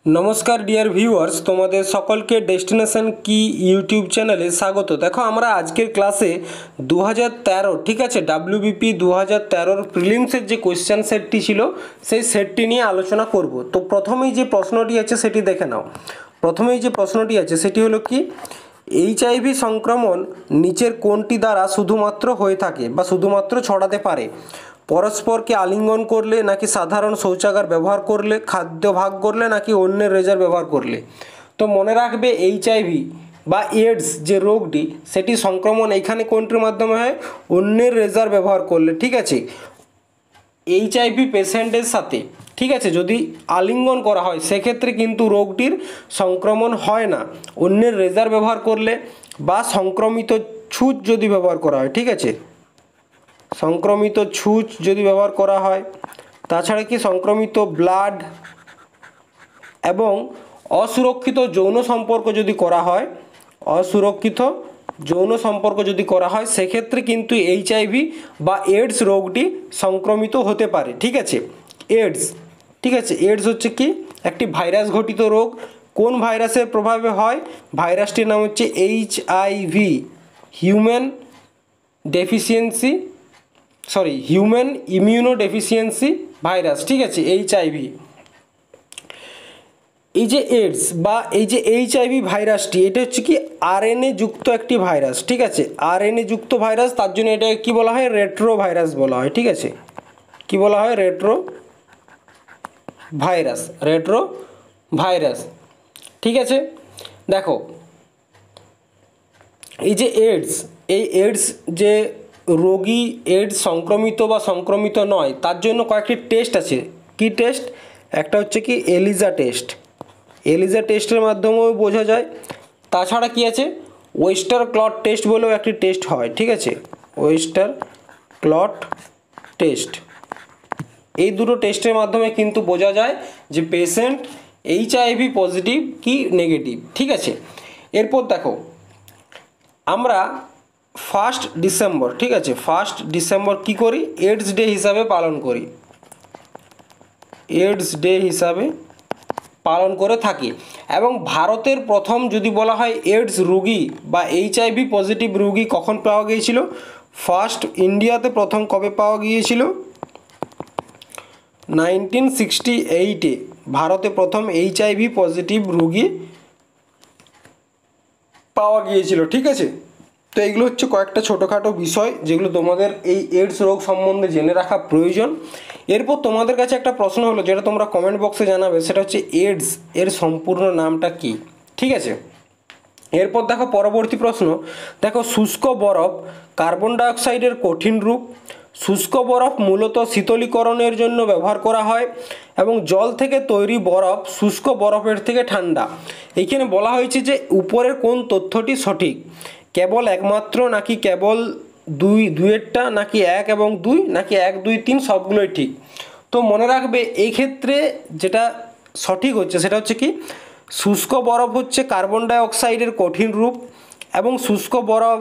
नमस्कार dear viewers, তোমাদের সকলকে ডেস্টিনেশন কি ইউটিউব চ্যানেলে স্বাগত। দেখো আমরা আজকের ক্লাসে 2013 ঠিক আছে ডাব্লিউবিপি 2013 প্রিলিমসের যে কোশ্চেন সেটটি ছিল সেই সেটটি নিয়ে আলোচনা করব। তো প্রথমেই যে প্রশ্নটি আছে সেটি দেখে নাও। প্রথমেই যে প্রশ্নটি আছে সেটি হলো কি, এইচআইভি সংক্রমণ নিচের কোনটি দ্বারা শুধুমাত্র হয়ে থাকে বা শুধুমাত্র ছড়াতে পারে? পরস্পরকে আলিঙ্গন করলে, নাকি সাধারণ শৌচাগার ব্যবহার করলে, খাদ্য ভাগ করলে, নাকি অন্যের রেজার ব্যবহার করলে? তো মনে রাখবে এইচআইভি বা এডস যে রোগটি সেটি সংক্রমণ এইখানে কোনটির মাধ্যমে হয়? অন্যের রেজার ব্যবহার করলে। ঠিক আছে, এইচআইভি পেশেন্টের সাথে ঠিক আছে যদি আলিঙ্গন করা হয় সেক্ষেত্রে কিন্তু রোগটির সংক্রমণ হয় না। অন্যের রেজার ব্যবহার করলে বা সংক্রমিত ছুঁচ যদি ব্যবহার করা হয়, ঠিক আছে, সংক্রমিত ছুঁচ যদি ব্যবহার করা হয়, তাছাড়া কি সংক্রমিত ব্লাড এবং অসুরক্ষিত যৌন সম্পর্ক যদি করা হয়, অসুরক্ষিত যৌন সম্পর্ক যদি করা হয় সেক্ষেত্রে কিন্তু এইচআইভি বা এডস রোগটি সংক্রমিত হতে পারে। ঠিক আছে, এডস, ঠিক আছে, এডস হচ্ছে কি একটি ভাইরাস ঘটিত রোগ। কোন ভাইরাসের প্রভাবে হয়? ভাইরাসটির নাম হচ্ছে এইচআইভি, হিউম্যান ইমিউনোডেফিসিয়েন্সি ভাইরাস। ঠিক আছে, এইচআইভি। এই যে এডস বা এই যে এইচআইভি ভাইরাসটি, এটা হচ্ছে কি আরএনএ যুক্ত একটি ভাইরাস। ঠিক আছে, আরএনএ যুক্ত ভাইরাস, তার জন্য এটা কি বলা হয়? রেট্রো ভাইরাস বলা হয়। ঠিক আছে, কি বলা হয়? Retro virus, retro virus. ঠিক আছে, দেখো এই যে এডস, এই এডস যে রোগী এডস সংক্রমিত বা সংক্রমিত নয় তার জন্য কয়েকটি টেস্ট আছে। কি টেস্ট? একটা হচ্ছে কি এলিজা টেস্ট, এলিজা টেস্টের মাধ্যমেও বোঝা যায়। তাছাড়া কি আছে? ওয়েস্টার ক্লট টেস্ট বলেও একটি টেস্ট হয়। ঠিক আছে, ওয়েস্টার ক্লট টেস্ট, এই দুটো টেস্টের মাধ্যমে কিন্তু বোঝা যায় যে পেশেন্ট এইচআইভি পজিটিভ কি নেগেটিভ। ঠিক আছে, এরপর দেখো আমরা 1 ডিসেম্বর, ঠিক আছে, 1 ডিসেম্বর কী করি? এডস ডে হিসাবে পালন করি, এডস ডে হিসাবে পালন করে থাকি। এবং ভারতের প্রথম যদি বলা হয় এডস রোগী বা এইচআইভি পজিটিভ রোগী কখন পাওয়া গিয়েছিল? ফার্স্ট ইন্ডিয়াতে প্রথম কবে পাওয়া গিয়েছিল? 1968-এ ভারতে প্রথম এইচআইভি পজিটিভ রোগী পাওয়া গিয়েছিল। ঠিক আছে, তো এইগুলো হচ্ছে কয়েকটা ছোটোখাটো বিষয় যেগুলো তোমাদের এই এডস রোগ সম্বন্ধে জেনে রাখা প্রয়োজন। এরপর তোমাদের কাছে একটা প্রশ্ন হলো যেটা তোমরা কমেন্ট বক্সে জানাবে, সেটা হচ্ছে এডস এর সম্পূর্ণ নামটা কি? ঠিক আছে, এরপর দেখো পরবর্তী প্রশ্ন, দেখো শুষ্ক বরফ কার্বন ডাইঅক্সাইডের কঠিন রূপ। শুষ্ক বরফ মূলত শীতলীকরণের জন্য ব্যবহার করা হয় এবং জল থেকে তৈরি বরফ শুষ্ক বরফের থেকে ঠান্ডা। এইখানে বলা হয়েছে যে উপরের কোন তথ্যটি সঠিক? কেবল একমাত্র, নাকি কেবল দুইয়েরটা, নাকি 1 এবং 2, নাকি 1, 2, 3 সবগুলোই ঠিক? তো মনে রাখবে এই ক্ষেত্রে যেটা সঠিক হচ্ছে সেটা হচ্ছে কি শুষ্ক বরফ হচ্ছে কার্বন ডাইঅক্সাইডের কঠিন রূপ এবং শুষ্ক বরফ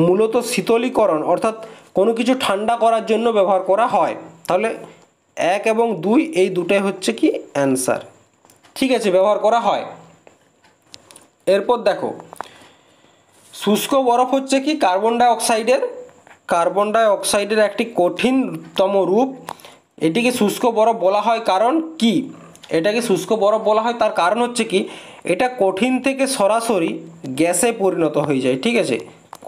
মূলত শীতলীকরণ অর্থাৎ কোনো কিছু ঠান্ডা করার জন্য ব্যবহার করা হয়। তাহলে 1 এবং 2 এই দুটাই হচ্ছে কি অ্যান্সার। ঠিক আছে, ব্যবহার করা হয়। এরপর দেখো শুষ্ক বরফ হচ্ছে কি কার্বন ডাইঅক্সাইডের একটি কঠিনতম রূপ। এটিকে শুষ্ক বরফ বলা হয় কারণ কি? এটাকে শুষ্ক বরফ বলা হয় তার কারণ হচ্ছে কি এটা কঠিন থেকে সরাসরি গ্যাসে পরিণত হয়ে যায়। ঠিক আছে,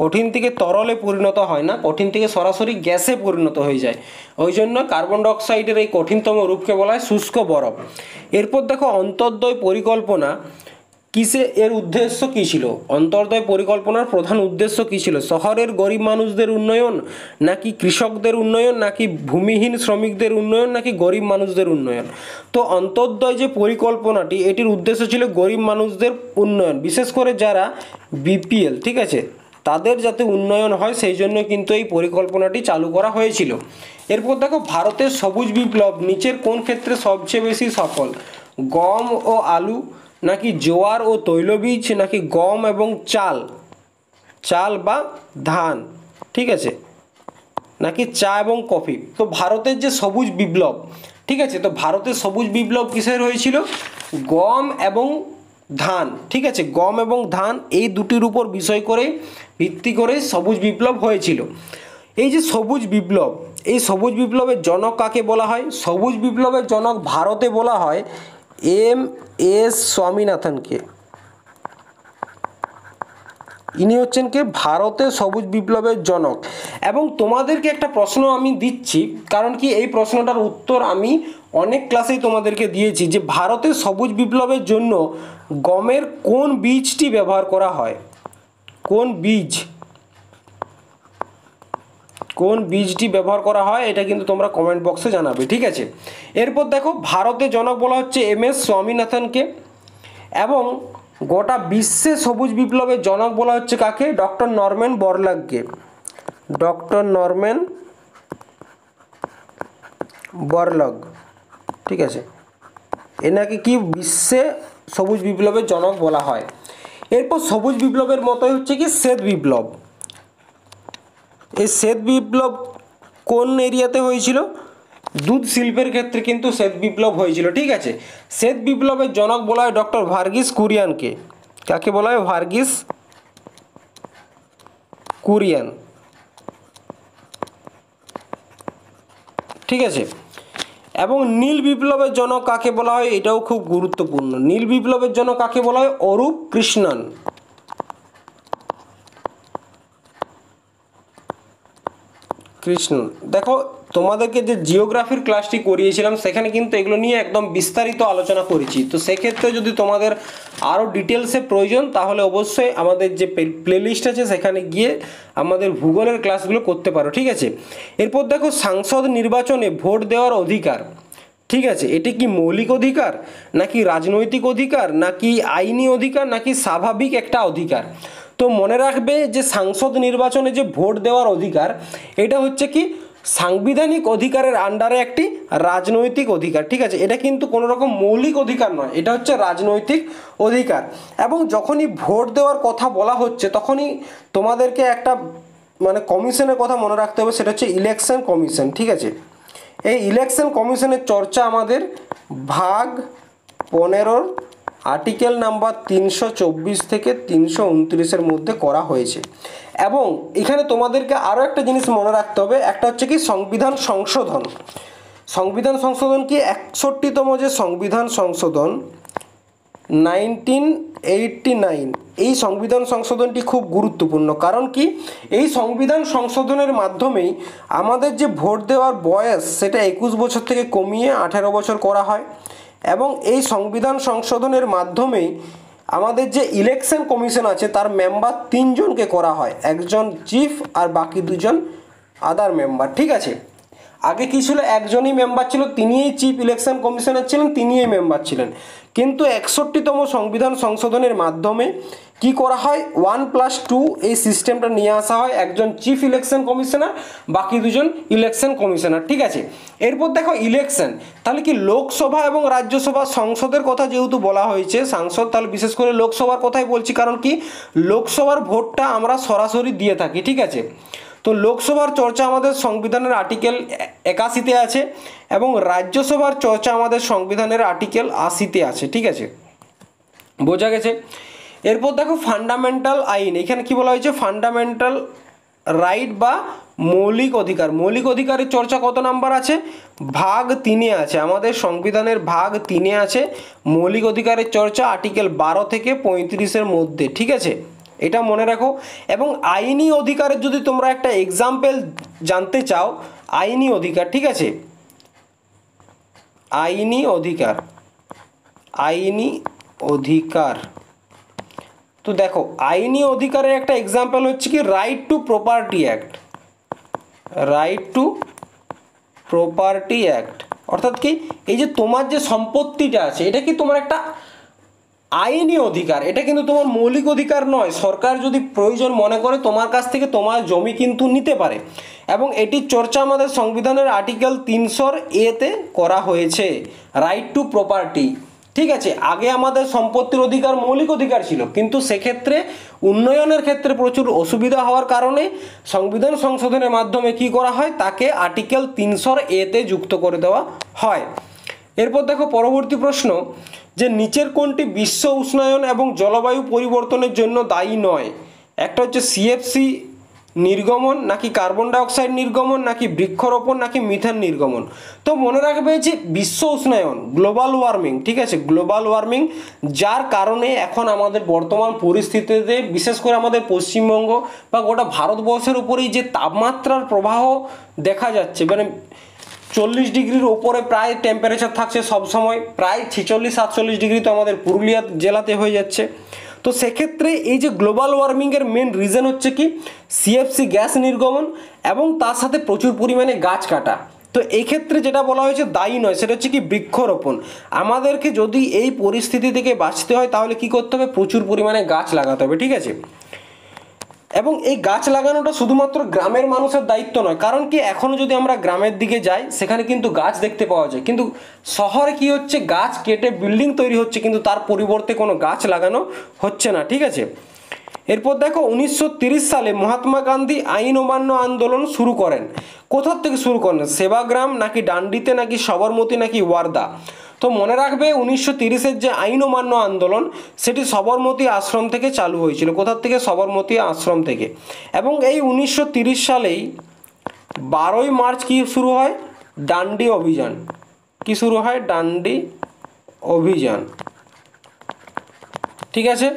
কঠিন থেকে তরলে পরিণত হয় না, কঠিন থেকে সরাসরি গ্যাসে পরিণত হয়ে যায়। ওই জন্য কার্বন ডাইঅক্সাইডের এই কঠিনতম রূপকে বলা হয় শুষ্ক বরফ। এরপর দেখো অন্তর্দয় পরিকল্পনা কিসে এর উদ্দেশ্য কী ছিল? অন্তর্দয় পরিকল্পনার প্রধান উদ্দেশ্য কী ছিল? শহরের গরিব মানুষদের উন্নয়ন, নাকি কৃষকদের উন্নয়ন, নাকি ভূমিহীন শ্রমিকদের উন্নয়ন, নাকি গরিব মানুষদের উন্নয়ন? তো অন্তর্দয় যে পরিকল্পনাটি এটির উদ্দেশ্য ছিল গরিব মানুষদের উন্নয়ন, বিশেষ করে যারা বিপিএল, ঠিক আছে, তাদের যাতে উন্নয়ন হয় সেই জন্য কিন্তু এই পরিকল্পনাটি চালু করা হয়েছিল। এরপর দেখো ভারতের সবুজ বিপ্লব নিচের কোন ক্ষেত্রে সবচেয়ে বেশি সফল? গম ও আলু, নাকি জোয়ার ও তৈলবীজ, নাকি গম এবং চাল বা ধান, ঠিক আছে, নাকি চা এবং কফি? তো ভারতের যে সবুজ বিপ্লব ঠিক আছে। তো ভারতের সবুজ বিপ্লব কিসের হয়েছিল? গম এবং ধান, ঠিক আছে, গম এবং ধান এই দুটির উপর বিষয় করে ভিত্তি করে সবুজ বিপ্লব হয়েছিল। এই যে সবুজ বিপ্লব, এই সবুজ বিপ্লবের জনক কাকে বলা হয়? সবুজ বিপ্লবের জনক ভারতে বলা হয় এম.এস. স্বামীনাথনকে। ইনি হচ্ছেন কে? ভারতের সবুজ বিপ্লবের জনক। এবং তোমাদেরকে একটা প্রশ্ন আমি দিচ্ছি, কারণ কি এই প্রশ্নটার উত্তর আমি অনেক ক্লাসেই তোমাদেরকে দিয়েছি, যে ভারতের সবুজ বিপ্লবের জন্য গমের কোন বীজটি ব্যবহার করা হয়? কোন বীজটি ব্যবহার করা হয় এটা কিন্তু তোমরা কমেন্ট বক্সে জানাবে, ঠিক আছে। এরপর দেখো, ভারতের জনক বলা হচ্ছে এম.এস. স্বামীনাথনকে, এবং গোটা বিশ্বে সবুজ বিপ্লবের জনক বলা হচ্ছে কাকে? ডক্টর নরম্যান বরলগকে। ডক্টর নরম্যান বরলগ, ঠিক আছে, এনাকে কি বিশ্বে সবুজ বিপ্লবের জনক বলা হয়। এরপর সবুজ বিপ্লবের মতোই হচ্ছে কি শ্বেত বিপ্লব। এই শ্বেত বিপ্লব কোন এরিয়াতে হয়েছিল? দুধ শিল্পের ক্ষেত্রে কিন্তু শ্বেত বিপ্লব হয়েছিল, ঠিক আছে। শ্বেত বিপ্লবের জনক বলা হয় ডক্টর ভার্গিস কুরিয়ানকে। কাকে বলা হয়? ভার্গিস কুরিয়ান, ঠিক আছে। এবং নীল বিপ্লবের জনক কাকে বলা হয়? এটাও খুব গুরুত্বপূর্ণ। নীল বিপ্লবের জনক কাকে বলা হয়? অরূপ কৃষ্ণন। দেখো, তোমাদেরকে যে জিওগ্রাফির ক্লাসটি করিয়েছিলাম সেখানে কিন্তু এগুলো নিয়ে একদম বিস্তারিত আলোচনা করেছি। তো সেক্ষেত্রে যদি তোমাদের আরও ডিটেলসে প্রয়োজন, তাহলে অবশ্যই আমাদের যে প্লেলিস্ট আছে সেখানে গিয়ে আমাদের ভূগোলের ক্লাসগুলো করতে পারো, ঠিক আছে। এরপর দেখো, সংসদ নির্বাচনে ভোট দেওয়ার অধিকার, ঠিক আছে, এটি কি মৌলিক অধিকার, নাকি রাজনৈতিক অধিকার, নাকি আইনি অধিকার, নাকি স্বাভাবিক একটা অধিকার? তো মনে রাখবে যে সংসদ নির্বাচনে যে ভোট দেওয়ার অধিকার, এটা হচ্ছে কি সাংবিধানিক অধিকারের আন্ডারে একটি রাজনৈতিক অধিকার, ঠিক আছে। এটা কিন্তু কোনো রকম মৌলিক অধিকার নয়, এটা হচ্ছে রাজনৈতিক অধিকার। এবং যখনই ভোট দেওয়ার কথা বলা হচ্ছে, তখনই তোমাদেরকে একটা কমিশনের কথা মনে রাখতে হবে, সেটা হচ্ছে ইলেকশন কমিশন, ঠিক আছে। এই ইলেকশন কমিশনের চর্চা আমাদের ভাগ 15 আর্টিকেল নাম্বার 324 থেকে 329-এর মধ্যে করা হয়েছে। এবং এখানে তোমাদেরকে আরও একটা জিনিস মনে রাখতে হবে, একটা হচ্ছে কি সংবিধান সংশোধন। সংবিধান সংশোধন কি 61তম যে সংবিধান সংশোধন 1989, এই সংবিধান সংশোধনটি খুব গুরুত্বপূর্ণ। কারণ কি এই সংবিধান সংশোধনের মাধ্যমেই আমাদের যে ভোট দেওয়ার বয়স সেটা 21 বছর থেকে কমিয়ে 18 বছর করা হয়। এবং এই সংবিধান সংশোধনের মাধ্যমেই আমাদের যে ইলেকশন কমিশন আছে তার মেম্বার 3 জনকে করা হয়, একজন চিফ আর বাকি 2 জন আদার মেম্বার, ঠিক আছে। আগে কি ছিল? একজনই মেম্বার ছিল, তিনিই চিফ ইলেকশন কমিশনার ছিলেন, তিনিই মেম্বার ছিলেন। কিন্তু 61তম সংবিধান সংশোধনের মাধ্যমে কি করা হয়? 1+2 এই সিস্টেমটা নিয়ে আসা হয়, একজন চিফ ইলেকশন কমিশনার, বাকি 2 জন ইলেকশন কমিশনার, ঠিক আছে। এরপর দেখো ইলেকশন, তাহলে কি লোকসভা এবং রাজ্যসভা সংসদের কথা যেহেতু বলা হয়েছে সংসদ, তাহলে বিশেষ করে লোকসভার কথাই বলছি, কারণ কি লোকসভার ভোটটা আমরা সরাসরি দিয়ে থাকি, ঠিক আছে। তো লোকসভার চর্চা আমাদের সংবিধানের আর্টিকেল 81-তে আছে, এবং রাজ্যসভার চর্চা আমাদের সংবিধানের আর্টিকেল 80-তে আছে, ঠিক আছে, বোঝা গেছে। এরপর দেখো ফান্ডামেন্টাল আইন, এখানে কি বলা হয়েছে? ফান্ডামেন্টাল রাইট বা মৌলিক অধিকার। মৌলিক অধিকারের চর্চা কত নাম্বার আছে? ভাগ 3-এ আছে, আমাদের সংবিধানের ভাগ 3-এ আছে মৌলিক অধিকারের চর্চা, আর্টিকেল 12 থেকে 35-এর মধ্যে, ঠিক আছে, এটা মনে রাখো। এবং আইনি অধিকারের যদি তোমরা একটা এক্সাম্পল জানতে চাও, আইনি অধিকার, ঠিক আছে, আইনি অধিকার, তো দেখো আইনি অধিকারের একটা এক্সাম্পল হচ্ছে কি রাইট টু প্রপার্টি অ্যাক্ট। অর্থাৎ কি এই যে তোমার যে সম্পত্তিটা আছে এটা কি তোমার একটা আইনি অধিকার, এটা কিন্তু তোমার মৌলিক অধিকার নয়। সরকার যদি প্রয়োজন মনে করে তোমার কাছ থেকে তোমার জমি কিন্তু নিতে পারে। এবং এটির চর্চা আমাদের সংবিধানের আর্টিকেল 300 এতে করা হয়েছে, রাইট টু প্রপার্টি, ঠিক আছে, আগে আমাদের সম্পত্তির অধিকার মৌলিক অধিকার ছিল, কিন্তু সেক্ষেত্রে উন্নয়নের ক্ষেত্রে প্রচুর অসুবিধা হওয়ার কারণে সংবিধান সংশোধনের মাধ্যমে কি করা হয়, তাকে আর্টিকেল 300A যুক্ত করে দেওয়া হয়। এরপর দেখো পরবর্তী প্রশ্ন, যে নিচের কোনটি বিশ্ব উষ্ণায়ন এবং জলবায়ু পরিবর্তনের জন্য দায়ী নয়? একটা হচ্ছে সিএফসি নির্গমন, নাকি কার্বন ডাইঅক্সাইড নির্গমন, নাকি বৃক্ষরোপণ, নাকি মিথেন নির্গমন। তো মনে রাখবে যে বিশ্ব উষ্ণায়ন, গ্লোবাল ওয়ার্মিং, ঠিক আছে, গ্লোবাল ওয়ার্মিং, যার কারণে এখন আমাদের বর্তমান পরিস্থিতিতে বিশেষ করে আমাদের পশ্চিমবঙ্গ বা গোটা ভারতবর্ষের উপরেই যে তাপমাত্রার প্রবাহ দেখা যাচ্ছে, মানে 40 ডিগ্রির ওপরে প্রায় টেম্পারেচার থাকছে সবসময়, প্রায় 46-47 ডিগ্রি তো আমাদের পুরুলিয়া জেলাতে হয়ে যাচ্ছে। তো সেক্ষেত্রে এই যে গ্লোবাল ওয়ার্মিংয়ের মেন রিজন হচ্ছে কি, সিএফসি গ্যাস নির্গমন এবং তার সাথে প্রচুর পরিমাণে গাছ কাটা। তো এই ক্ষেত্রে যেটা বলা হয়েছে দায়ী নয়, সেটা হচ্ছে কি বৃক্ষরোপণ। আমাদেরকে যদি এই পরিস্থিতি থেকে বাঁচতে হয় তাহলে কি করতে হবে, প্রচুর পরিমাণে গাছ লাগাতে হবে, ঠিক আছে। এবং এই গাছ লাগানোটা শুধুমাত্র গ্রামের মানুষের দায়িত্ব নয়, কারণ কি এখনও যদি আমরা গ্রামের দিকে যাই সেখানে কিন্তু গাছ দেখতে পাওয়া যায়, কিন্তু শহরে কি হচ্ছে, গাছ কেটে বিল্ডিং তৈরি হচ্ছে কিন্তু তার পরিবর্তে কোনো গাছ লাগানো হচ্ছে না, ঠিক আছে। এরপর দেখো 1930 সালে মহাত্মা গান্ধী আইন অমান্য আন্দোলন শুরু করেন। কোথার থেকে শুরু করেন, সেবাগ্রাম, নাকি ডান্ডিতে, নাকি সবরমতী, নাকি ওয়ার্দা? তো মনে রাখবে 1930-এর যে আইন অমান্য আন্দোলন সেটি সবরমতী আশ্রম থেকে চালু হয়েছিল। কোথার থেকে, সবরমতী আশ্রম থেকে। এবং এই 1930 সালেই 12ই মার্চ কি শুরু হয়, ডান্ডি অভিযান। কি শুরু হয়, ডান্ডি অভিযান, ঠিক আছে।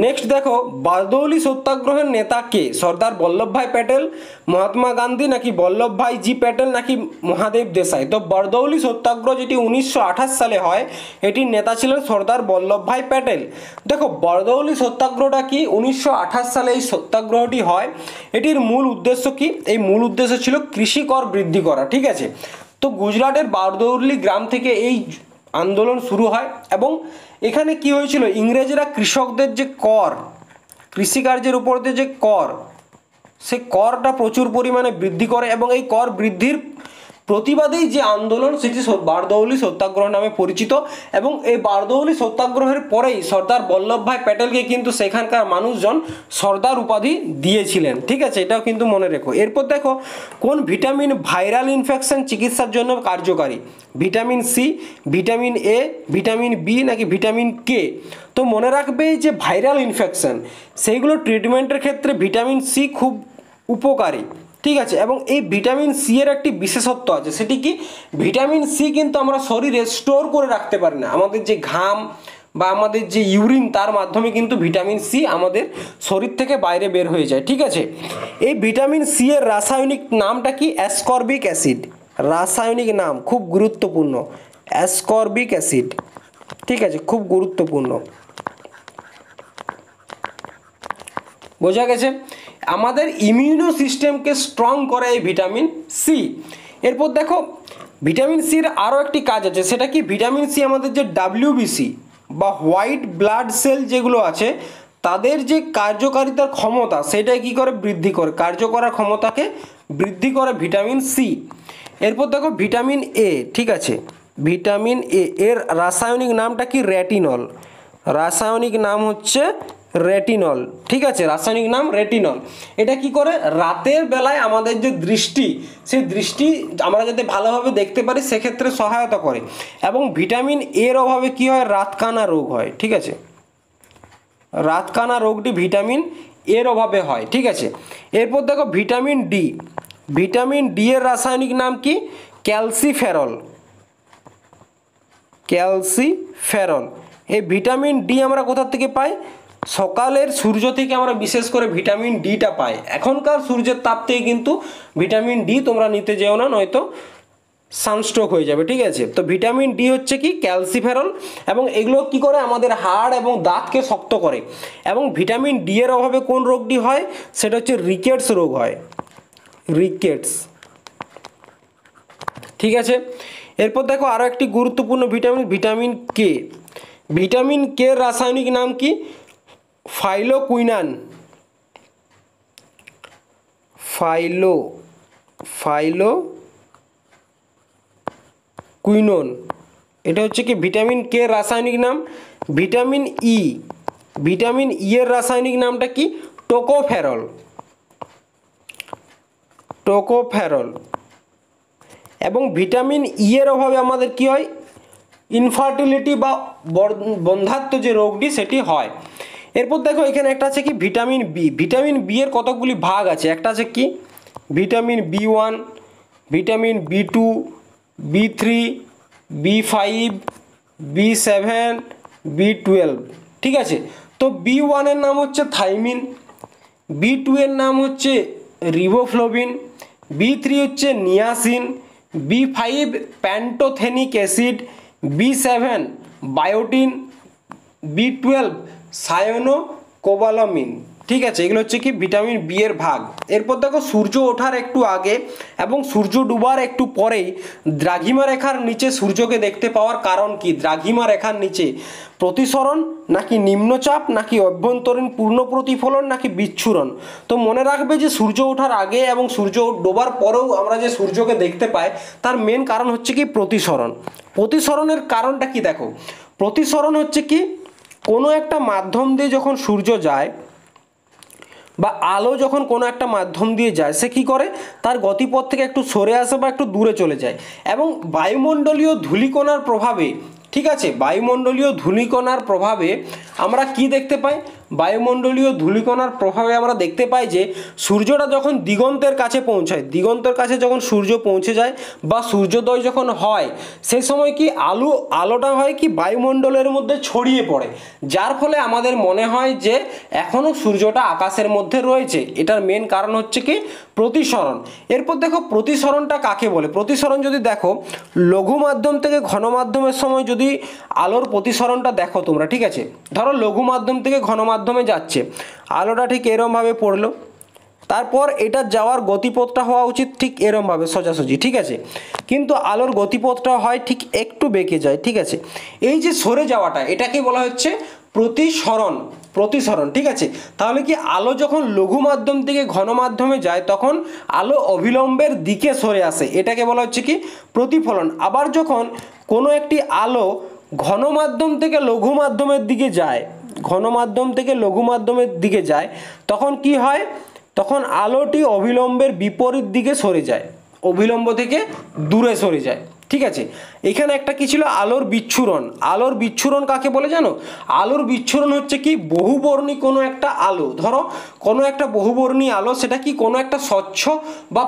নেক্সট দেখো বারদৌলি সত্যাগ্রহের নেতা কে? সর্দার বল্লভভাই প্যাটেল, মহাত্মা গান্ধী, নাকি বল্লভভাই জি প্যাটেল, নাকি মহাদেব দেশাই? তো বারদৌলি সত্যাগ্রহ যেটি 1928 সালে হয়, এটির নেতা ছিলেন সর্দার বল্লভভাই প্যাটেল। দেখো বারদৌলি সত্যাগ্রহটা কি, 1928 সালে এই সত্যাগ্রহটি হয়। এটির মূল উদ্দেশ্য কি, এই মূল উদ্দেশ্য ছিল কৃষি কর বৃদ্ধি করা, ঠিক আছে। তো গুজরাটের বারদৌলি গ্রাম থেকে এই আন্দোলন শুরু হয় এবং এখানে কি হয়েছিল, ইংরেজরা কৃষকদের যে কর, কৃষিকার্যের উপর যে কর, সে করটা প্রচুর পরিমাণে বৃদ্ধি করে এবং এই কর বৃদ্ধির প্রতিবাদেই যে আন্দোলন সেটি বারদৌলি সত্যাগ্রহ নামে পরিচিত। এবং এই বারদৌলি সত্যাগ্রহের পরেই সর্দার বল্লভভাই প্যাটেলকে কিন্তু সেখানকার মানুষজন সর্দার উপাধি দিয়েছিলেন, ঠিক আছে, এটাও কিন্তু মনে রেখো। এরপর দেখো কোন ভিটামিন ভাইরাল ইনফেকশন চিকিৎসার জন্য কার্যকারী? Vitamin C, vitamin A, vitamin B, নাকি ভিটামিন কে? তো মনে রাখবে যে ভাইরাল ইনফেকশন সেইগুলো ট্রিটমেন্টের ক্ষেত্রে ভিটামিন সি খুব উপকারী, ঠিক আছে। এবং এই ভিটামিন সি এর একটি বিশেষত্ব আছে, সেটি কি, ভিটামিন সি কিন্তু আমরা শরীরে স্টোর করে রাখতে পারি না। আমাদের যে ঘাম বা আমাদের যে ইউরিন, তার মাধ্যমে কিন্তু ভিটামিন সি আমাদের শরীর থেকে বাইরে বের হয়ে যায়, ঠিক আছে। এই ভিটামিন সি এর রাসায়নিক নামটা কি? Ascorbic acid. রাসায়নিক নাম খুব গুরুত্বপূর্ণ, অ্যাসকর্বিক অ্যাসিড, ঠিক আছে, খুব গুরুত্বপূর্ণ। বোঝা গেছে? আমাদের ইমিউনো সিস্টেমকে স্ট্রং করে এই ভিটামিন সি। এরপর দেখো ভিটামিন সির আরও একটি কাজ আছে, সেটা কি, ভিটামিন সি আমাদের যে ডাব্লিউবিসি বা হোয়াইট ব্লাড সেল যেগুলো আছে তাদের যে কার্যকারিতার ক্ষমতা সেটাই কি করে, বৃদ্ধি করে, কার্য করার ক্ষমতাকে বৃদ্ধি করে ভিটামিন সি। এরপর দেখো ভিটামিন এ, ঠিক আছে, ভিটামিন এ এর রাসায়নিক নামটা কি? রেটিনল। রাসায়নিক নাম হচ্ছে রেটিনল, ঠিক আছে, রাসায়নিক নাম রেটিনল। এটা কি করে, রাতের বেলায় আমাদের যে দৃষ্টি, সেই দৃষ্টি আমরা যাতে ভালোভাবে দেখতে পারি সেক্ষেত্রে সহায়তা করে। এবং ভিটামিন এর অভাবে কি হয়, রাতকানা রোগ হয়, ঠিক আছে, রাতকানা রোগটি ভিটামিন এর অভাবে হয়, ঠিক আছে। এরপর দেখো ভিটামিন ডি। ভিটামিন ডি এর রাসায়নিক নাম কি? ক্যালসিফেরল। ক্যালসিফেরল। এই ভিটামিন ডি আমরা কোথা থেকে পাই? সকালের সূর্য থেকে আমরা বিশেষ করে ভিটামিন ডিটা পাই। এখনকার সূর্যের তাপ থেকে কিন্তু ভিটামিন ডি তোমরা নিতে যেও না, নয়তো সানস্ট্রোক হয়ে যাবে, ঠিক আছে। তো ভিটামিন ডি হচ্ছে কি, ক্যালসিফেরল। এবং এগুলো কি করে, আমাদের হাড় এবং দাঁতকে শক্ত করে। এবং ভিটামিন ডি এর অভাবে কোন রোগটি হয়, সেটা হচ্ছে রিকেটস রোগ হয়, রিকেটস, ঠিক আছে। এরপর দেখো আরও একটি গুরুত্বপূর্ণ vitamin, vitamin K. Vitamin K এর রাসায়নিক নাম কি? ফাইলোকুইনান। ফাইলোকুইনন, এটা হচ্ছে কি ভিটামিন কে রাসায়নিক নাম ভিটামিন ই। ভিটামিন ই এর রাসায়নিক নামটা কি? টোকোফেরল। টোকোফেরল। এবং ভিটামিন ই এর অভাবে আমাদের কি হয়? ইনফার্টিলিটি বা বন্ধ্যাত্ব যে রোগটি সেটি হয়। এরপর দেখো এখানে একটা আছে কি ভিটামিন বি। ভিটামিন বি এর কতগুলি ভাগ আছে? একটা আছে কি ভিটামিন বি1, ভিটামিন বি2, বি3, বি5, বি7, বি12। ঠিক আছে, তো বি1 এর নাম হচ্ছে থাইমিন, বি2 এর নাম হচ্ছে রিবোফ্লোবিন, বি3 হচ্ছে নিয়াসিন, বি5 প্যান্টোথেনিক অ্যাসিড, বি7 বায়োটিন, বি12 সায়ানোকোবালামিন। ঠিক আছে, এগুলো হচ্ছে কি ভিটামিন বি এর ভাগ। এরপর দেখো সূর্য ওঠার একটু আগে এবং সূর্য ডুবার একটু পরেই দ্রাঘিমা রেখার নিচে সূর্যকে দেখতে পাওয়ার কারণ কি? দ্রাঘিমা রেখার নিচে প্রতিসরণ নাকি নিম্নচাপ নাকি অভ্যন্তরীণ পূর্ণ প্রতিফলন নাকি বিচ্ছুরণ? তো মনে রাখবে যে সূর্য ওঠার আগে এবং সূর্য ডোবার পরেও আমরা যে সূর্যকে দেখতে পাই তার মেন কারণ হচ্ছে কি প্রতিসরণ। প্রতিসরণের কারণটা কি? দেখো প্রতিসরণ হচ্ছে কি কোনো একটা মাধ্যম দিয়ে যখন সূর্য যায় বা আলো যখন কোনো একটা মাধ্যম দিয়ে যায় সে কি করে? তার গতিপথ থেকে একটু সরে আসে বা একটু দূরে চলে যায় এবং বায়ুমণ্ডলীয় ধূলিকণার প্রভাবে, ঠিক আছে, বায়ুমণ্ডলীয় ধূলিকণার প্রভাবে আমরা কি দেখতে পাই? বায়ুমণ্ডলীয় ধূলিকণার প্রভাবে আমরা দেখতে পাই যে সূর্যটা যখন দিগন্তের কাছে পৌঁছায়, দিগন্তের কাছে যখন সূর্য পৌঁছে যায় বা সূর্যোদয় যখন হয় সেই সময় কি আলোটা হয় কি বায়ুমণ্ডলের মধ্যে ছড়িয়ে পড়ে, যার ফলে আমাদের মনে হয় যে এখনও সূর্যটা আকাশের মধ্যে রয়েছে। এটার মেন কারণ হচ্ছে কি প্রতিসরণ। এরপর দেখো প্রতিসরণটা কাকে বলে? প্রতিসরণ যদি দেখো লঘু মাধ্যম থেকে ঘন মাধ্যমের সময় যদি আলোর প্রতিসরণটা দেখো তোমরা, ঠিক আছে, ধরো লঘু মাধ্যম থেকে ঘন মাধ্যমে যাচ্ছে, আলোটা ঠিক এরমভাবে পড়লো, তারপর এটা যাওয়ার গতিপথটা হওয়া উচিত ঠিক এরমভাবে সোজাসুজি, ঠিক আছে, কিন্তু আলোর গতিপথটা হয় ঠিক একটু বেঁকে যায়। ঠিক আছে, এই যে সরে যাওয়াটা এটাকে বলা হচ্ছে প্রতিসরণ। প্রতিসরণ, ঠিক আছে। তাহলে কি আলো যখন লঘু মাধ্যম থেকে ঘন মাধ্যমে যায় তখন আলো অবিলম্বের দিকে সরে আসে, এটাকে বলা হচ্ছে কি প্রতিফলন। আবার যখন কোনো একটি আলো ঘন মাধ্যম থেকে লঘু মাধ্যমের দিকে যায়, ঘন মাধ্যম থেকে লঘু মাধ্যমের দিকে যায় তখন কি হয়? তখন আলোটি অবিলম্বের বিপরীত দিকে সরে যায়, অবিলম্ব থেকে দূরে সরে যায়। ঠিক আছে, এখানে একটা কি ছিল? আলোর বিচ্ছুরণ। আলোর বিচ্ছুরণ কাকে বলে জানো? আলোর বিচ্ছুরণ হচ্ছে কি বহুবর্ণী কোনো একটা আলো, ধরো কোনো একটা বহুবর্ণী আলো, সেটা কি কোনো একটা স্বচ্ছ বা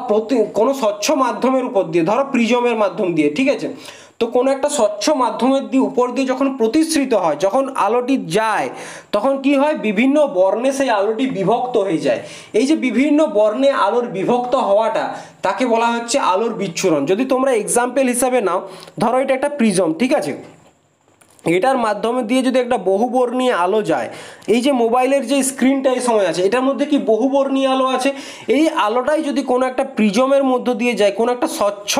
কোনো স্বচ্ছ মাধ্যমের উপর দিয়ে, ধরো প্রিজমের মাধ্যম দিয়ে, ঠিক আছে, তো কোনো একটা স্বচ্ছ মাধ্যমের উপর দিয়ে যখন প্রতিসৃত হয়, যখন আলোটি যায় তখন কি হয়? বিভিন্ন বর্ণে সেই আলোটি বিভক্ত হয়ে যায়। এই যে বিভিন্ন বর্ণে আলোর বিভক্ত হওয়াটা তাকে বলা হচ্ছে আলোর বিচ্ছুরণ। যদি তোমরা এক্সাম্পল হিসাবে নাও, ধরো এটা একটা প্রিজম, ঠিক আছে, এটার মাধ্যমে দিয়ে যদি একটা বহুবর্ণীয় আলো যায়, এই যে মোবাইলের যে স্ক্রিনটা এই সময় আছে এটার মধ্যে কি বহুবর্ণীয় আলো আছে, এই আলোটাই যদি কোনো একটা প্রিজমের মধ্য দিয়ে যায়, কোনো একটা স্বচ্ছ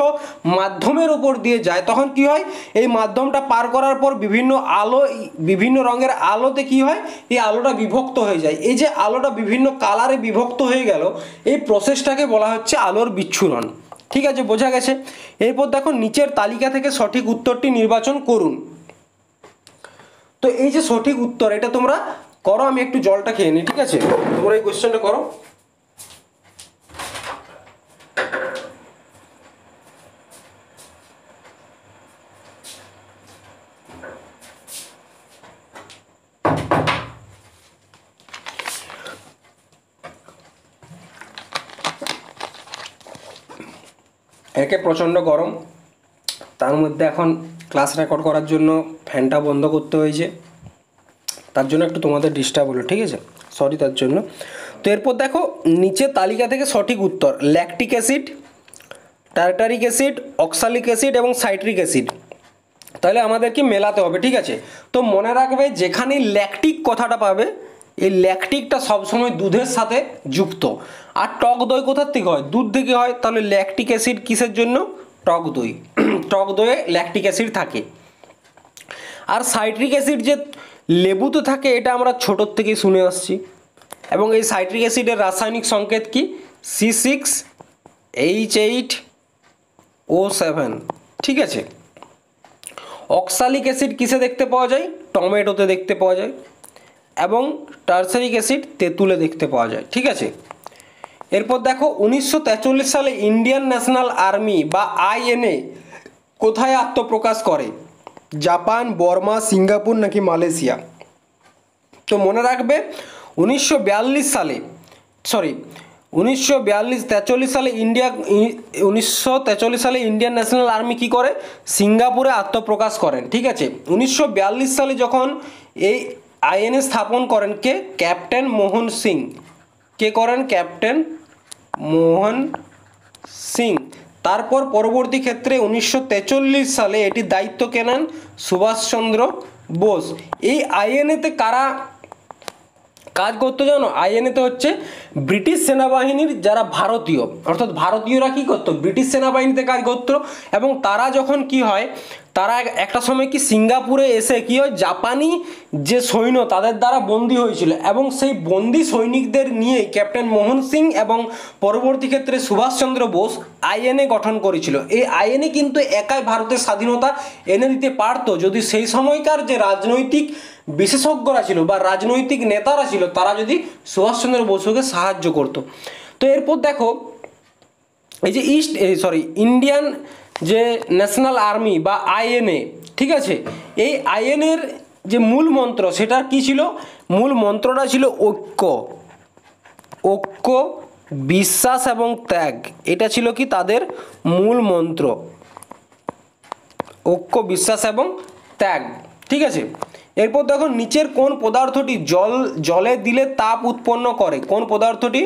মাধ্যমের উপর দিয়ে যায়, তখন কি হয়? এই মাধ্যমটা পার করার পর বিভিন্ন আলো, বিভিন্ন রঙের আলোতে কি হয়? এই আলোটা বিভক্ত হয়ে যায়। এই যে আলোটা বিভিন্ন কালারে বিভক্ত হয়ে গেল, এই প্রসেসটাকে বলা হচ্ছে আলোর বিচ্ছুরণ। ঠিক আছে, বোঝা গেছে? এরপর দেখো নিচের তালিকা থেকে সঠিক উত্তরটি নির্বাচন করুন। তো এই যে সঠিক উত্তর এটা তোমরা করো, আমি একটু জলটা খেয়ে নিই, ঠিক আছে, তোমরা এই কোশ্চেনটা করো। একে প্রচণ্ড গরম, তার মধ্যে এখন ক্লাস রেকর্ড করার জন্য ফ্যানটা বন্ধ করতে হয়েছে, তার জন্য একটু তোমাদের ডিস্টার্ব হলো, ঠিক আছে, সরি তার জন্য। তো এরপর দেখো নিচের তালিকা থেকে সঠিক উত্তর, lactic acid, tartaric acid, oxalic acid এবং সাইট্রিক অ্যাসিড, তাহলে আমাদেরকে মেলাতে হবে, ঠিক আছে। তো মনে রাখবে যেখানেই ল্যাকটিক কথাটা পাবে, এই ল্যাকটিকটা সবসময় দুধের সাথে যুক্ত। আর টক দই কোথার থেকে হয়? দুধ থেকে হয়। তাহলে ল্যাকটিক অ্যাসিড কিসের জন্য? টক দই। টক দইয়ে ল্যাকটিক অ্যাসিড থাকে। আর সাইট্রিক অ্যাসিড যে লেবুতে থাকে এটা আমরা ছোটোর থেকেই শুনে আসছি, এবং এই সাইট্রিক অ্যাসিডের রাসায়নিক সংকেত কি? C6H8O7, ঠিক আছে। অক্সালিক অ্যাসিড কিসে দেখতে পাওয়া যায়? টমেটোতে দেখতে পাওয়া যায়, এবং টার্সারিক অ্যাসিড তেঁতুলে দেখতে পাওয়া যায়। ঠিক আছে, এরপর দেখো 1943 সালে ইন্ডিয়ান ন্যাশনাল আর্মি বা আইএনএ কোথায় আত্মপ্রকাশ করে? জাপান, বর্মা, সিঙ্গাপুর নাকি মালয়েশিয়া? তো মনে রাখবে 1943 সালে 1943 সালে ইন্ডিয়ান ন্যাশনাল আর্মি কি করে? সিঙ্গাপুরে আত্মপ্রকাশ করেন। ঠিক আছে, 1942 সালে যখন এই আইএনএ স্থাপন করেন কে? ক্যাপ্টেন মোহন সিং। কে করেন? ক্যাপ্টেন মোহন সিং। তারপর পরবর্তী ক্ষেত্রে 1943 সালে এটির দায়িত্ব কে নেন? সুভাষচন্দ্র বোস। এই আইএনএতে কারা কাজ করতো জানো? আইএনএতে হচ্ছে ব্রিটিশ সেনাবাহিনীর যারা ভারতীয়, অর্থাৎ ভারতীয়রা কি করতো? ব্রিটিশ সেনাবাহিনীতে কাজ করতো, এবং তারা যখন কি হয়, তারা একটা সময় কি সিঙ্গাপুরে এসে কি হয়, জাপানি যে সৈন্য তাদের দ্বারা বন্দী হয়েছিল, এবং সেই বন্দী সৈনিকদের নিয়েই ক্যাপ্টেন মোহন সিং এবং পরবর্তী ক্ষেত্রে সুভাষচন্দ্র বোস আইএনএ গঠন করেছিল। এই আইএনএ কিন্তু একাই ভারতের স্বাধীনতা এনে দিতে পারতো যদি সেই সময়কার যে রাজনৈতিক বিশেষজ্ঞরা ছিল বা রাজনৈতিক নেতারা ছিল তারা যদি সুভাষচন্দ্র বসুকে সাহায্য করতো। তো এরপর দেখো এই যে ইন্ডিয়ান যে ন্যাশনাল আর্মি বা আইএনএ, ঠিক আছে, এই আইএনএর যে মূল মন্ত্র সেটা কি ছিল? মূল মন্ত্রটা ছিল ঐক্য, বিশ্বাস এবং ত্যাগ। এটা ছিল কি তাদের মূল মন্ত্র, ঐক্য, বিশ্বাস এবং ত্যাগ। ঠিক আছে, এরপর দেখো নিচের কোন পদার্থটি জলে দিলে তাপ উৎপন্ন করে? কোন পদার্থটি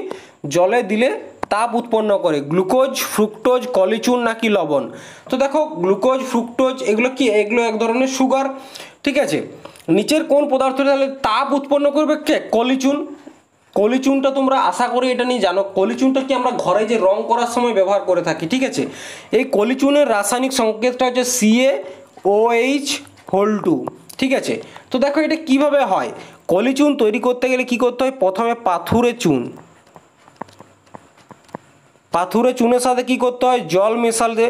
জলে দিলে তাপ উৎপন্ন করে? গ্লুকোজ, ফ্রুক্টোজ, কলিচুন নাকি লবণ? তো দেখো গ্লুকোজ, ফ্রুক্টোজ এগুলো কি? এগুলো এক ধরনের সুগার। ঠিক আছে, নিচের কোন পদার্থটি তাহলে তাপ উৎপন্ন করবে? কে? কলিচুন। কলিচুনটা তোমরা আশা করি এটা নিয়ে জানো। কলিচুনটা কি আমরা ঘরে যে রং করার সময় ব্যবহার করে থাকি। ঠিক আছে, এই কলিচুনের রাসায়নিক সংকেতটা হচ্ছে CaOH2। ঠিক আছে, তো দেখো এটা কিভাবে হয়? কলিচুন তৈরি করতে গেলে কি করতে হয়? প্রথমে পাথুরে চুনের সাথে কি করতে হয়? জল মেশালে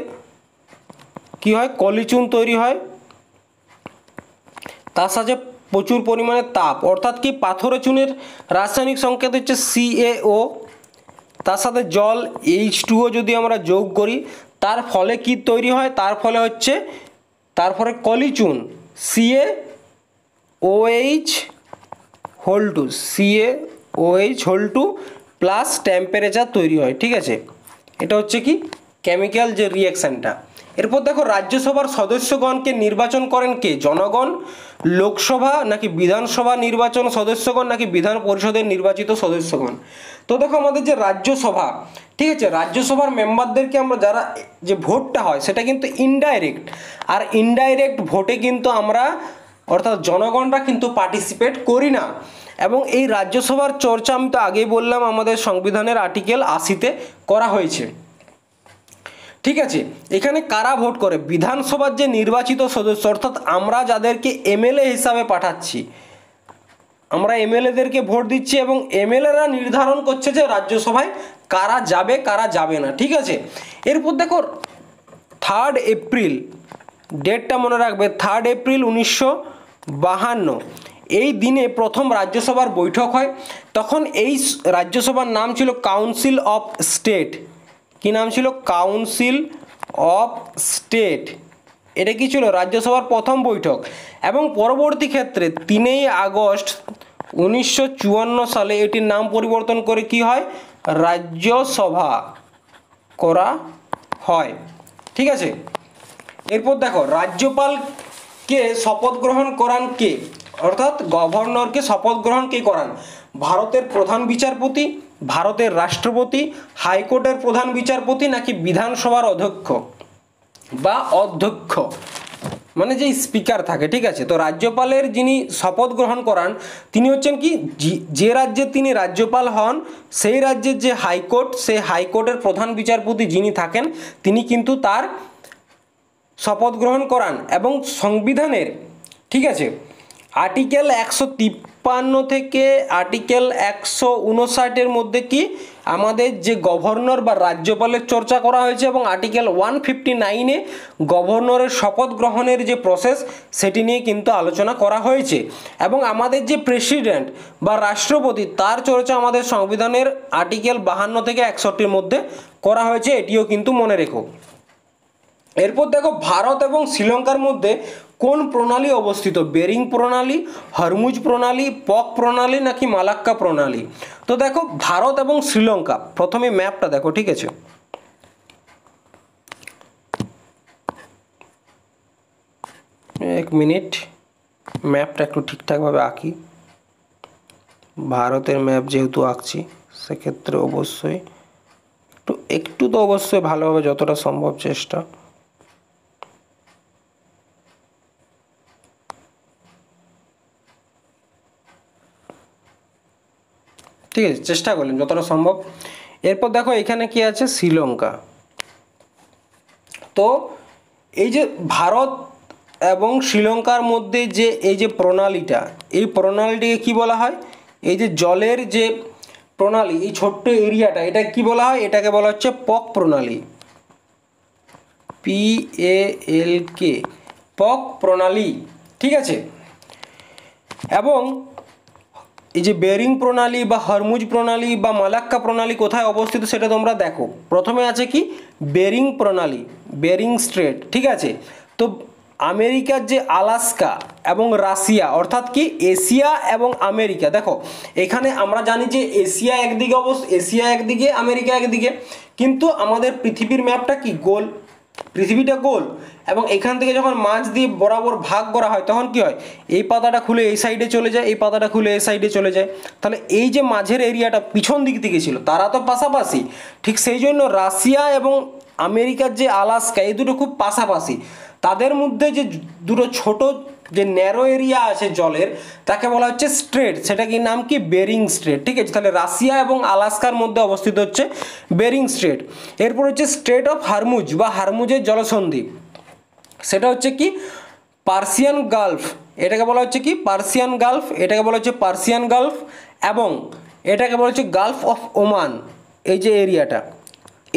কি হয়? কলিচুন তৈরি হয়। তার সাথে প্রচুর পরিমাণে তাপ, অর্থাৎ কি পাথুরে চুনের রাসায়নিক সংকেত হচ্ছে CaO, তার সাথে জল H2O যদি আমরা যোগ করি তার ফলে কি তৈরি হয়? তার ফলে কলিচুন CaOH2 প্লাস টেম্পারেচার তৈরি হয়। ঠিক আছে, এটা হচ্ছে কি কেমিক্যাল যে রিঅ্যাকশানটা। এরপর দেখো রাজ্যসভার সদস্যগণকে নির্বাচন করেন কে? জনগণ, লোকসভা নাকি বিধানসভা নির্বাচন সদস্যগণ নাকি বিধান পরিষদের নির্বাচিত সদস্যগণ? তো দেখো আমাদের যে রাজ্যসভা, ঠিক আছে, রাজ্যসভার মেম্বারদেরকে আমরা যারা যে ভোটটা হয় সেটা কিন্তু ইনডাইরেক্ট, আর ইনডাইরেক্ট ভোটে কিন্তু আমরা অর্থাৎ জনগণরা কিন্তু পার্টিসিপেট করি না। এবং এই রাজ্যসভার চর্চা আমি তো আগেই বললাম আমাদের সংবিধানের আর্টিকেল 80-তে করা হয়েছে। ঠিক আছে, এখানে কারা ভোট করে? বিধানসভার যে নির্বাচিত সদস্য, অর্থাৎ আমরা যাদেরকে এমএলএ হিসাবে পাঠাচ্ছি, আমরা এমএলএদেরকে ভোট দিচ্ছি এবং এমএলএরা নির্ধারণ করছে যে রাজ্যসভায় কারা যাবে কারা যাবে না। ঠিক আছে, এরপর দেখো 3 এপ্রিল, ডেটটা মনে রাখবে, 3 এপ্রিল 1952 এই দিনে প্রথম রাজ্যসভার বৈঠক হয়। তখন এই রাজ্যসভার নাম ছিল কাউন্সিল অফ স্টেট। কি নাম ছিল? Council of state. এটা কি ছিল? রাজ্যসভার প্রথম বৈঠক। এবং পরবর্তী ক্ষেত্রে 3 আগস্ট 1954 সালে এটির নাম পরিবর্তন করে কি হয়? রাজ্যসভা করা হয়। ঠিক আছে, এরপর দেখো রাজ্যপালকে শপথ গ্রহণ করান কে? অর্থাৎ গভর্নরকে শপথ গ্রহণ কে করান? ভারতের প্রধান বিচারপতি, ভারতের রাষ্ট্রপতি, হাইকোর্টের প্রধান বিচারপতি নাকি বিধানসভার অধ্যক্ষ বা অধ্যক্ষ, মানে যে স্পিকার থাকে। ঠিক আছে, তো রাজ্যপালের যিনি শপথ গ্রহণ করান তিনি হচ্ছেন কি? যে রাজ্যে তিনি রাজ্যপাল হন সেই রাজ্যের যে হাইকোর্ট, সেই হাইকোর্টের প্রধান বিচারপতি যিনি থাকেন তিনি কিন্তু তার শপথ গ্রহণ করান। এবং সংবিধানের, ঠিক আছে, আর্টিকেল 153 153 থেকে আর্টিকেল 159-এর মধ্যে কি আমাদের যে গভর্নর বা রাজ্যপালের চর্চা করা হয়েছে, এবং আর্টিকেল 159-এ গভর্নরের শপথ গ্রহণের যে প্রসেস সেটি নিয়ে কিন্তু আলোচনা করা হয়েছে। এবং আমাদের যে প্রেসিডেন্ট বা রাষ্ট্রপতি তার চর্চা আমাদের সংবিধানের আর্টিকেল 52 থেকে 61-র মধ্যে করা হয়েছে, এটিও কিন্তু মনে রেখো। এরপর দেখো ভারত এবং শ্রীলঙ্কার মধ্যে কোন প্রণালী অবস্থিত? বেরিং প্রণালী, হরমুজ প্রণালী, পক প্রণালী নাকি মালাক্কা প্রণালী? তো দেখো ভারত এবং শ্রীলঙ্কা, প্রথমে ম্যাপটা দেখো, ঠিক আছে? এক মিনিট, ম্যাপটা একটু ঠিকঠাকভাবে আঁকি। ভারতের ম্যাপ যেহেতু আঁকছি সেক্ষেত্রে অবশ্যই একটু তো অবশ্যই ভালোভাবে যতটা সম্ভব চেষ্টা। ঠিক আছে, চেষ্টা করলেন যতটা সম্ভব। এরপর দেখো এখানে কি আছে? শ্রীলঙ্কা। তো এই যে ভারত এবং শ্রীলঙ্কার মধ্যে যে এই যে প্রণালীটা, এই প্রণালীটিকে কি বলা হয়? এই যে জলের যে প্রণালী, এই ছোট্ট এরিয়াটা, এটা কি বলা হয়? এটাকে বলা হচ্ছে পক প্রণালী, PALK, পক প্রণালী। ঠিক আছে, এবং এই যে বেরিং প্রণালী বা হরমুজ প্রণালী বা মালাক্কা প্রণালী কোথায় অবস্থিত সেটা তোমরা দেখো। প্রথমে আছে কি? বেরিং প্রণালী, বেরিং স্ট্রেট। ঠিক আছে, তো আমেরিকার যে আলাস্কা এবং রাশিয়া, অর্থাৎ কি এশিয়া এবং আমেরিকা, দেখো এখানে আমরা জানি যে এশিয়া একদিকে এশিয়া একদিকে, আমেরিকা একদিকে, কিন্তু আমাদের পৃথিবীর ম্যাপটা কি? গোল, পৃথিবীটা গোল। এবং এখান থেকে যখন মাঝ দিয়ে বরাবর ভাগ করা হয় তখন কি হয়? এই পাতাটা খুলে এই সাইডে চলে যায়, এই পাতাটা খুলে এই সাইডে চলে যায়। তাহলে এই যে মাঝের এরিয়াটা পিছন দিক থেকে ছিল, তারা তো পাশাপাশি, ঠিক সেই জন্য রাশিয়া এবং আমেরিকার যে আলাস্কা, এই দুটো খুব পাশাপাশি। তাদের মধ্যে যে দুটো ছোট যে ন্যারো এরিয়া আছে জলের, তাকে বলা হচ্ছে স্ট্রেট। সেটা কি নাম? কি? Bering Strait. ঠিক আছে, তাহলে রাশিয়া এবং আলাস্কার মধ্যে অবস্থিত হচ্ছে বেরিং স্ট্রেট। এরপর হচ্ছে স্ট্রেট অফ হরমুজ বা হরমুজের জলসন্ধি, সেটা হচ্ছে কি? Persian Gulf. এটাকে বলা হচ্ছে কি? Persian Gulf. এটাকে বলা হচ্ছে পার্সিয়ান গালফ, এবং এটাকে বলা হচ্ছে গালফ অফ ওমান। এই যে এরিয়াটা,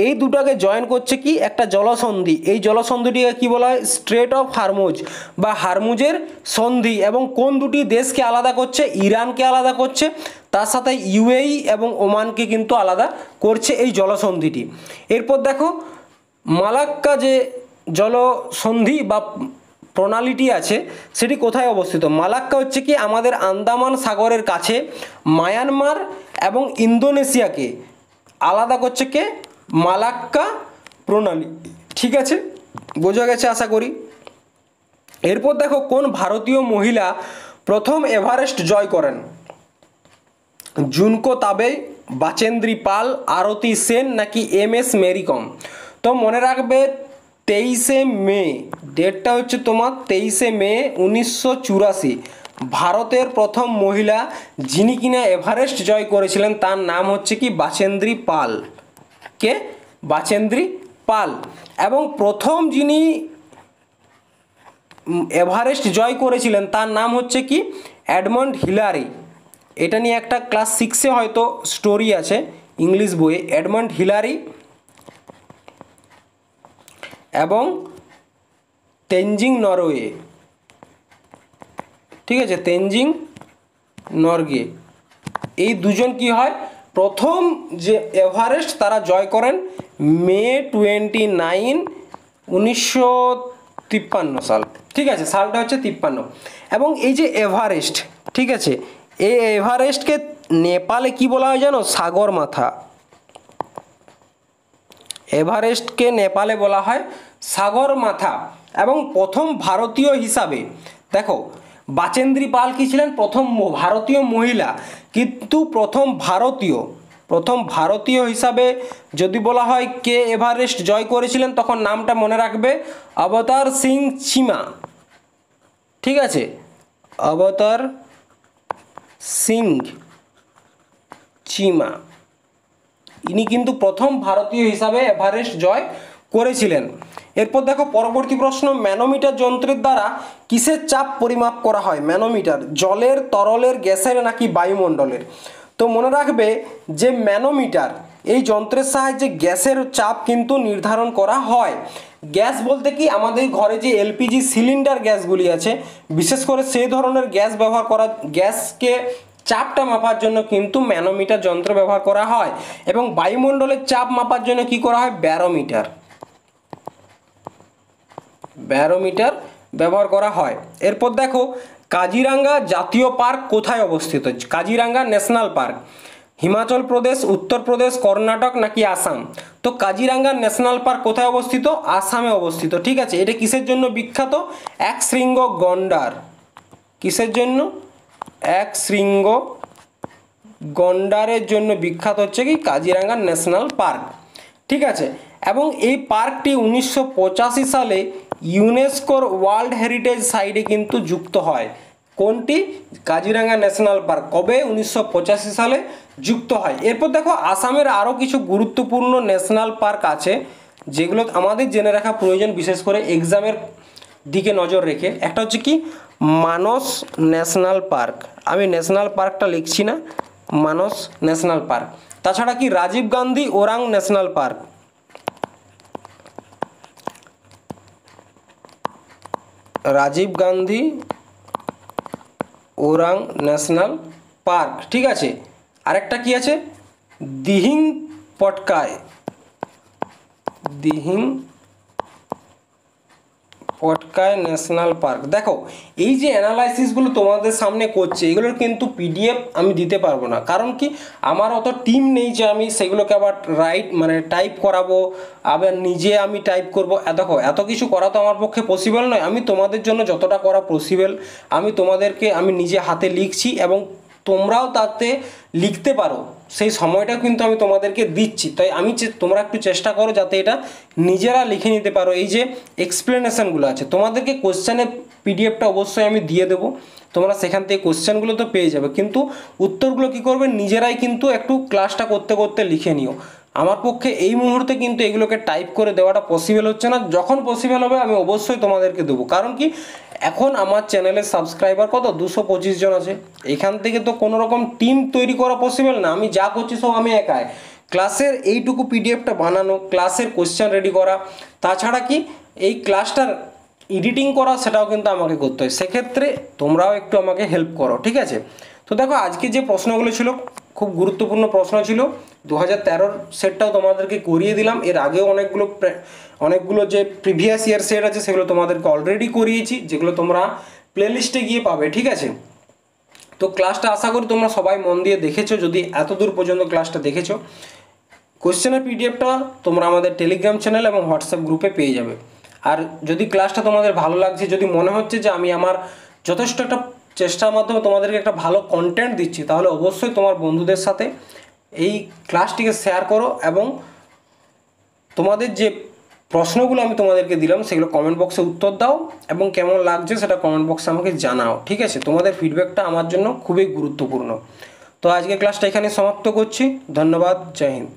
এই দুটাকে জয়েন করছে কি? একটা জলসন্ধি। এই জলসন্ধিটিকে কি বলা হয়? স্ট্রেট অফ হরমুজ বা হরমুজের সন্ধি। এবং কোন দুটি দেশকে আলাদা করছে? ইরানকে আলাদা করছে, তার সাথে UAE এবং ওমানকে কিন্তু আলাদা করছে এই জলসন্ধিটি। এরপর দেখো মালাক্কা যে জলসন্ধি বা প্রণালীটি আছে সেটি কোথায় অবস্থিত? মালাক্কা হচ্ছে কি আমাদের আন্দামান সাগরের কাছে, মায়ানমার এবং ইন্দোনেশিয়াকে আলাদা করছে কে? মালাক্কা প্রণালী। ঠিক আছে, বোঝা গেছে আশা করি। এরপর দেখো কোন ভারতীয় মহিলা প্রথম এভারেস্ট জয় করেন? জুনকো তাবেই, বাচেন্দ্রী পাল, আরতি সেন নাকি MS মেরি কম? তো মনে রাখবে 23শে মে, ডেটটা হচ্ছে তোমার 23শে মে 1984, ভারতের প্রথম মহিলা যিনি কিনা এভারেস্ট জয় করেছিলেন তার নাম হচ্ছে কি? বাচেন্দ্রী পাল। কে? বাচেন্দ্রী পাল। এবং প্রথম যিনি এভারেস্ট জয় করেছিলেন তার নাম হচ্ছে কি? Edmund Hillary. এটা নিয়ে একটা ক্লাস 6-এ হয়তো স্টোরি আছে ইংলিশ বইয়ে, এডমন্ড হিলারি এবং তেনজিং নরওয়ে। ঠিক আছে, তেনজিং নরগে, এই দুজন কি হয়? প্রথম যে এভারেস্ট তারা জয় করেন মে 29, 1953 সাল। ঠিক আছে, সালটা হচ্ছে 53। এবং এই যে এভারেস্ট, ঠিক আছে, এই এভারেস্টকে নেপালে কি বলা হয় জানো? সাগর মাথা। এভারেস্টকে নেপালে বলা হয় সাগর মাথা। এবং প্রথম ভারতীয় হিসাবে দেখো বাচেন্দ্রী পাল কি ছিলেন? প্রথম ভারতীয় মহিলা, কিন্তু প্রথম ভারতীয় হিসাবে যদি বলা হয় কে এভারেস্ট জয় করেছিলেন, তখন নামটা মনে রাখবে, অবতার সিং চিমা। ঠিক আছে, অবতার সিং চিমা, ইনি কিন্তু প্রথম ভারতীয় হিসাবে এভারেস্ট জয় করেছিলেন। এরপর দেখো পরবর্তী প্রশ্ন, ম্যানোমিটার যন্ত্রের দ্বারা কিসের চাপ পরিমাপ করা হয়? ম্যানোমিটার জলের, তরলের, গ্যাসের নাকি বায়ুমণ্ডলের? তো মনে রাখবে যে ম্যানোমিটার এই যন্ত্রের সাহায্যে গ্যাসের চাপ কিন্তু নির্ধারণ করা হয়। গ্যাস বলতে কি, আমাদের ঘরে যে এলপিজি সিলিন্ডার গ্যাসগুলি আছে, বিশেষ করে সেই ধরনের গ্যাস ব্যবহার করা, গ্যাসকে চাপটা মাপার জন্য কিন্তু ম্যানোমিটার যন্ত্র ব্যবহার করা হয়। এবং বায়ুমণ্ডলের চাপ মাপার জন্য কি করা হয়? ব্যারোমিটার ব্যবহার করা হয়। এরপর দেখো কাজিরাঙ্গা জাতীয় পার্ক কোথায় অবস্থিত? কাজিরাঙ্গা ন্যাশনাল পার্ক হিমাচল প্রদেশ, উত্তরপ্রদেশ, কর্ণাটক নাকি আসাম? তো কাজিরাঙ্গা ন্যাশনাল পার্ক কোথায় অবস্থিত? আসামে অবস্থিত। ঠিক আছে, এটা কিসের জন্য বিখ্যাত? এক শৃঙ্গ গন্ডার। কিসের জন্য? এক শৃঙ্গ গন্ডারের জন্য বিখ্যাত হচ্ছে কি কাজিরাঙ্গা ন্যাশনাল পার্ক। ঠিক আছে, এবং এই পার্কটি 1985 সালে ইউনেস্কোর ওয়ার্ল্ড হেরিটেজ সাইটে কিন্তু যুক্ত হয়। কোনটি? Kaziranga national park. কবে? 1985 সালে যুক্ত হয়। এরপর দেখো আসামের আরও কিছু গুরুত্বপূর্ণ ন্যাশনাল পার্ক আছে যেগুলো আমাদের জেনে রাখা প্রয়োজন, বিশেষ করে এক্সামের দিকে নজর রেখে। একটা হচ্ছে কি মানস ন্যাশনাল পার্ক, আমি ন্যাশনাল পার্কটা লিখছি না, মানস ন্যাশনাল পার্ক। তাছাড়া কি Rajiv Gandhi Orang national park, Rajiv Gandhi Orang national park. ঠিক আছে, আরেকটা কি আছে? Dihing Patkai national park. দেখো এই যে অ্যানালাইসিসগুলো তোমাদের সামনে করছে, এগুলোর কিন্তু পিডিএফ আমি দিতে পারবো না, কারণ কি আমার অত টিম নেই যে আমি সেগুলোকে আবার টাইপ করাবো, আবার নিজে আমি টাইপ করবো। দেখো এত কিছু করা তো আমার পক্ষে পসিবল নয়। আমি তোমাদের জন্য যতটা করা পসিবল আমি নিজে হাতে লিখছি, এবং তোমরাও তাতে লিখতে পারো, সেই সময়টা কিন্তু আমি তোমাদেরকে দিচ্ছি। তাই তোমরা একটু চেষ্টা করো যাতে এটা নিজেরা লিখে নিতে পারো। এই যে এক্সপ্লেনেশনগুলো আছে, তোমাদেরকে কোশ্চেনের পিডিএফটা অবশ্যই আমি দিয়ে দেবো, তোমরা সেখান থেকে কোশ্চেনগুলো তো পেয়ে যাবে, কিন্তু উত্তরগুলো কি করবে? নিজেরাই কিন্তু একটু ক্লাসটা করতে করতে লিখে নিও। আমার পক্ষে এই মুহূর্তে কিন্তু এগুলোকে টাইপ করে দেওয়াটা পসিবল হচ্ছে না। যখন পসিবল হবে আমি অবশ্যই তোমাদেরকে দেবো, কারণ কি এখন আমার চ্যানেলের সাবস্ক্রাইবার কত? 225 জন আছে। এখান থেকে তো কোনো রকম টিম তৈরি করা পসিবল না। আমি যা করছি সব আমি একাই। ক্লাসের এইটুকু পিডিএফটা বানানো, ক্লাসের কোশ্চেন রেডি করা, তাছাড়া কি এই ক্লাসটার এডিটিং করা, সেটাও কিন্তু আমাকে করতে হয়। সেক্ষেত্রে তোমরাও একটু আমাকে হেল্প করো। ঠিক আছে, তো দেখো আজকে যে প্রশ্নগুলো ছিল খুব গুরুত্বপূর্ণ প্রশ্ন ছিল। 2013 সেটটাও তোমাদেরকে করিয়ে দিলাম। এর আগেও অনেকগুলো যে প্রিভিয়াস ইয়ার সেট আছে সেগুলো তোমাদেরকে অলরেডি করিয়েছি, যেগুলো তোমরা প্লেলিস্টে গিয়ে পাবে। ঠিক আছে, তো ক্লাসটা আশা করি তোমরা সবাই মন দিয়ে দেখেছো। যদি এত দূর পর্যন্ত ক্লাসটা দেখেছো, কোশ্চেনের পিডিএফটা তোমরা আমাদের টেলিগ্রাম চ্যানেল এবং হোয়াটসঅ্যাপ গ্রুপে পেয়ে যাবে। আর যদি ক্লাসটা তোমাদের ভালো লাগছে, যদি মনে হচ্ছে যে আমি আমার যথেষ্ট একটা চেষ্টার মাধ্যমে তোমাদেরকে একটা ভালো কন্টেন্ট দিচ্ছি, তাহলে অবশ্যই তোমার বন্ধুদের সাথে এই ক্লাসটিকে শেয়ার করো, এবং তোমাদের যে প্রশ্নগুলো আমি তোমাদেরকে দিলাম সেগুলো কমেন্ট বক্সে উত্তর দাও, এবং কেমন লাগছে সেটা কমেন্ট বক্সে আমাকে জানাও। ঠিক আছে, তোমাদের ফিডব্যাকটা আমার জন্য খুবই গুরুত্বপূর্ণ। তো আজকে ক্লাসটা এখানে সমাপ্ত করছি। ধন্যবাদ, জয় হিন্দ।